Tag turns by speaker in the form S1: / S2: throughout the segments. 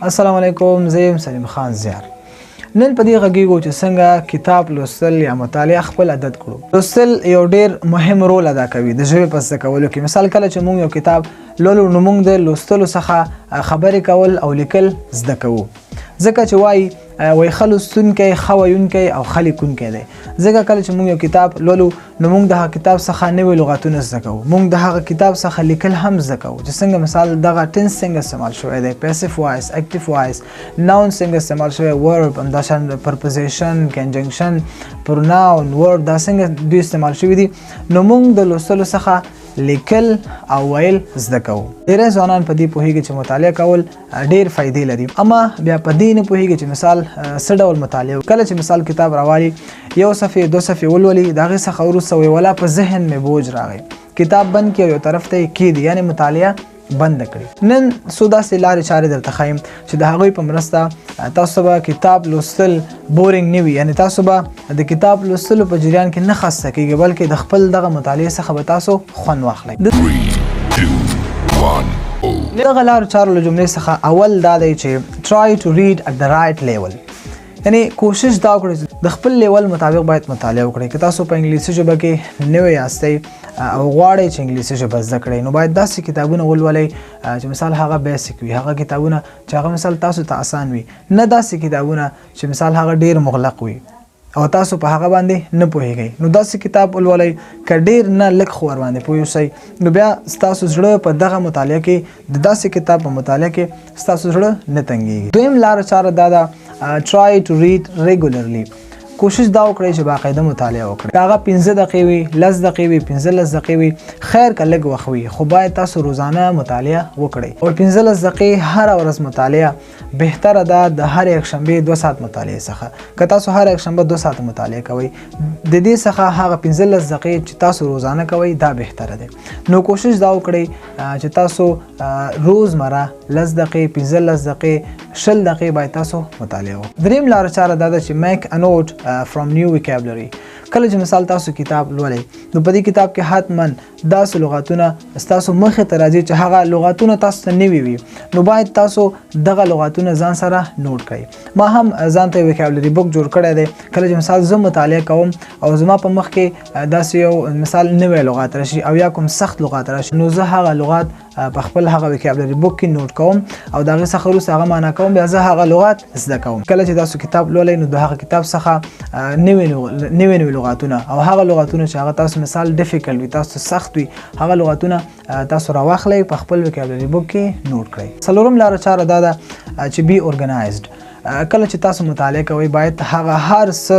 S1: السلام علیکم، زه یم سلیم خان زیار. نن په دې غږیږو چې څنګه کتاب لوستل یا مطالعه خپل عادت کړو. لوستل یو ډیر مهم رول ادا کوي د ژبې په زده کولو کې. مثال کله چې موږ یو کتاب لولو نو موږ د لوستلو څخه خبرې کول او لیکل زده کوو. ځکه چې وایي ښه لوستونکی ښه ویونکی او ښه لیکونکی دی. ځکه کله چې موږ یو کتاب لولو نو موږ د هغه کتاب څخه نوي لغاتونه زده کوو. موږ د هغه کتاب څخه لیکل هم زده کوو چې څنګه مثال دغه ټنس څنګه استعمال شوی دی، پیسیف وایس، اکټیو وایس، ناون څنګه استعمال شوی، ورب، همداشان پرپوزیشن، کنجنکشن، پروناون، ورد دا څنګه دوی استعمال شوي دي. نو موږ د لوستلو څخه لیکل او ویل زده کوو. ډېری ځوانان په دې پوهېږي چې مطالعه کول ډېر فایدې لري، اما بیا په دې نه پوهېږي چې مثال څه ډول مطالعه. کله چې مثال کتاب راوالي یو صفحې دوه صفحې ولولي، د هغې څخه وروسته وایي ولا په ذهن مې بوج راغی، کتاب بند کړي او یو طرف ته یې کېږدي، یعنې مطالعه بند کړي. نن څو داسې لارې چارې درته ښایم چې د هغوی په مرسته تاسو به کتاب لوستل بورینګ نه وي، یعنې تاسو به د کتاب لوستلو په جریان کې نه خسته کېږئ، بلکې د خپل دغه مطالعې څخه به تاسو خوند واخلئ. دغه لارو چارو له جملې څخه اول دا دی چې try to read at the right level، یعنی کوشش دا وکړئ چې د خپل لیول مطابق باید مطالعه وکړئ. که تاسو په انګلیسي ژبه کې نوی یاستئ او غواړئ چې انګلیسي ژبه زده کړئ نو باید داسې کتابونه ولولئ چې مثال هغه بیسیک وي، هغه کتابونه چې هغه مثال تاسو ته آسان وي، نه داسې کتابونه چې مثال هغه ډیر مغلق وي او تاسو په هغه باندې نه پوهیږئ. نو داسې کتاب ولولئ که ډیر نه لږ خو ورباندې پوه اوسئ، نو بیا ستاسو زړه په دغه مطالعه کې د داسې کتاب په مطالعه کې ستاسو زړه نه تنګیږي. دویم لاره چاره دا ده try to read regularly. کوشش دا وکړئ چې باقاعده مطالعه وکړئ. که هغه 15 دقیقې وي، 10 دقیقې وي، 15 دقیقې وي، خیر که لږ وخت وي، خو باید تاسو روزانه مطالعه وکړئ. او 15 دقیقې هره ورځ مطالعه بهتره ده د هر یکشنبې 2 ساعت مطالعې څخه. که تاسو هر یکشنبه 2 ساعت مطالعه کوئ، د دې څخه هغه 15 دقیقې چې تاسو روزانه کوئ دا بهتره ده. نو کوشش دا وکړئ چې تاسو روزمره 10 دقیقې، 15 دقیقې، 20 دقیقې باید تاسو مطالعه وکړئ. دریم لاره چاره دا ده چې make a note from new vocabulary. کله چې مثال تاسو کتاب لولئ نو په دې کتاب کې حتما داسې لغاتونه ستاسو مخې ته راځي چې هغه لغاتونه تاسو ته نوي وي، نو باید تاسو دغه لغاتونه ځان سره نوٹ کړئ. ما هم ځان ته وکابلري بک جوړ کړی دی. کله چې مثال زه مطالعه کوم او زما په مخ کې داسې یو مثال نوی لغات راشي او یا کوم سخت لغات راشي، نو زه هغه لغات په خپل هغه وکابلري بک کې نوٹ کوم او د هغې څخه وروسته هغه معنا کوم، بیا زه هغه لغات زده کوم. کله چې تاسو کتاب لولئ نو د هغه کتاب څخه نوي لغاتونه او هغه لغاتونه چې هغه تاسو مثال ډیفیکلټ وي، تاسو سخت وي، هغه لغاتونه تاسو راواخلئ په خپل وکابلري بک کې نوٹ کړئ. څلورم لاره چاره دا ده چې بی اورګنایزډ. کله چې تاسو مطالعه کوئ باید هغه هر څه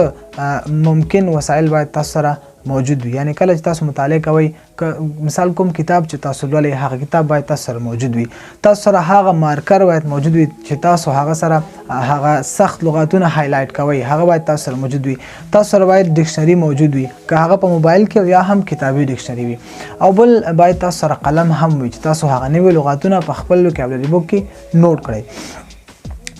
S1: ممکن وسایل باید تاسو سره موجود وي. یعنی کله چې تاسو مطالعه کوئ، مثال کوم کتاب چې تاسو لولئ هغه کتاب باید تاسو سره موجود وي، تاسو سره هغه مارکر باید موجود وي چې تاسو هغه سره هغه سخت لغاتونه هایلایټ کوئ، هغه باید تاسو سره موجود وي. تاسو سره باید ډکشنري موجود وي، که هغه په موبایل کې یا هم کتابي ډکشنري وي. او بل باید تاسو سره قلم هم وي چې تاسو هغه نوي لغاتونه په خپل وکابلري بک کې نوٹ کړئ.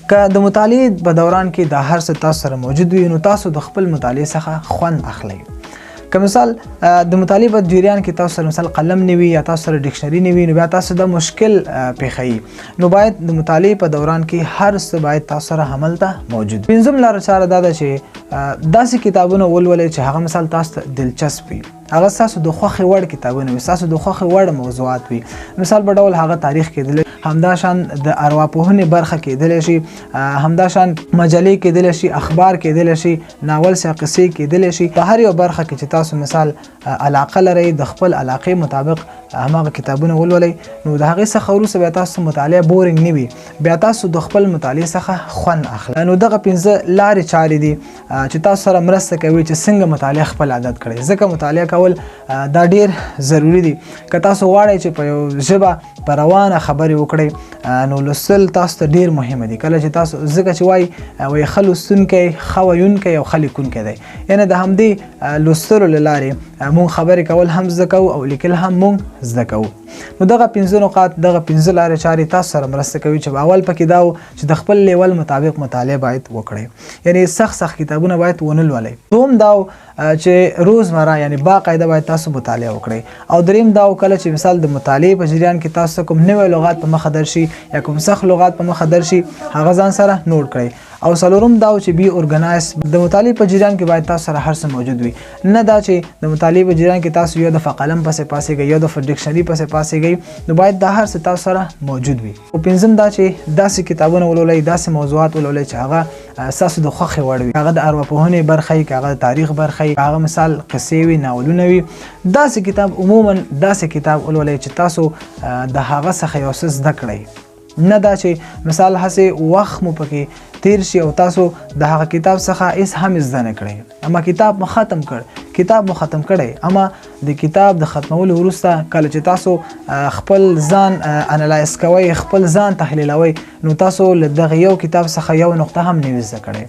S1: که د مطالعې په دوران کې دا هر څه تاسو سره موجود وي نو تاسو د خپل مطالعې څخه خوند اخلئ. که مثال د مطالعې په جریان کې تاسو سره مثال قلم نه وي یا تاسو سره ډکشنري نه وي، نو بیا تاسو د مشکل پیښوي. نو باید د مطالعې په دوران کې هر څه باید تاسو سره هملته موجود. پنځم لاره چاره دا ده چې داسې کتابونه ولولئ چې هغه مثال تاسو ته دلچسپ وي، هغه ستاسو د خوښې وړ کتابونه وي، ستاسو د خوښې وړ موضوعات وي. مثال په ډول هغه تاریخ کېدلی، همداشان د ارواپوهنې برخه کېدلی شي، همداشان مجلې کېدلی شي، اخبار کېدلی شي، ناول یا قصې کېدلی شي. په هر یو برخه کې چې تاسو مثال علاقه لرئ د خپل علاقې مطابق هماغه کتابونه ولولئ، نو د هغې څخه وروسته بیا تاسو مطالعه بورینګ نه وي، بیا تاسو د خپل مطالعې څخه خوند اخلئ. نو دغه 15 لارې چارې دي چې تاسو سره مرسته کوي چې څنګه مطالعه خپل عادت کړئ. ځکه مطالعه کول دا ډیر ضروری دي. که تاسو غواړئ چې په یو ژبه په روانه خبرې وکړئ نو لوستل تاسو ته ډیر مهمه دي. کله چې تاسو ځکه چې وایي ښه لوستونکی ښه ویونکی او ښه لیکونکی دی، یعنې د همدې لوستلو له لارې مونږ خبرې کول هم زده کوو او لیکل هم مونږ زده کوو. نو دغه 15 نقاط دغه 15 لارې چارې تاسو سره مرسته کوي چې اول پکې دا و چې د خپل لیول مطابق مطالعه باید وکړئ، یعنی سخت کتابونه باید ونه لولئ. دوم دا چې روزمره یعنی باقاعده باید تاسو مطالعه وکړئ. او دریم دا کله چې مثال د مطالعې په جریان کې تاسو کوم نوې لغات په مخه درشي یا کوم سخت لغات په مخه درشي هغه ځان سره نوٹ کړئ. او څلورم دا چې بي اورګنایز د مطالعې په جریان کې باید تاسو سره هر څه موجود وي، نه دا چې د مطالعې په جریان کې تاسو یو د قلم پسې پاسېږئ یو د ډکشنري پسې پاسېږئ، نو باید دا هر څه تاسو سره موجود وي. او پنځم دا چې داسې کتابونه ولولئ، داسې موضوعات ولولئ چې هغه ستاسو د خوښې وړ وي، هغه د ارواپوهنې برخه وي، هغه د تاریخ برخه وي، هغه مثال قصې وي، ناولونه وي. داسې کتاب عموما داسې کتاب ولولئ چې تاسو د هغه څخه یو څه زده کړئ، نه دا چې مثال هسې وخت مو پکې تیر شي او تاسو د هغه کتاب څخه هیڅ هم زده نه کړئ، اما کتاب مو ختم کړئ، اما د کتاب د ختمولو وروسته کله چې تاسو خپل ځان انالایز کوئ، خپل ځان تحلیلوئ، نو تاسو له دغه یو کتاب څخه یو نقطه هم نه زده کړئ.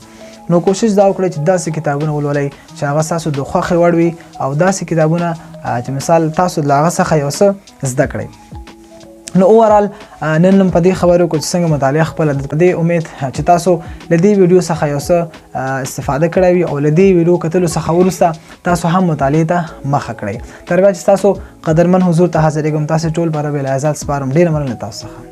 S1: نو کوشش دا وکړئ چې داسې کتابونه ولولئ چې هغه ستاسو د خوښې وړ وي او داسې کتابونه چې مثال تاسو له هغه څخه یو څه زده کړئ. نو اوورال نن په دې خبرو کې څنګه مطالعه خپل د دې امید چې تاسو له دې ویډیو څخه یو څه استفاده کړئ وي او له دې ویډیو کتلو څخه وروسته تاسو هم مطالعه ته مخه کړئ. تر بیا چې تاسو قدرمن حضور ته حاضرېږم، تاسو ټول پر بل عزت سپارم. ډېر مننه تاسو څخه.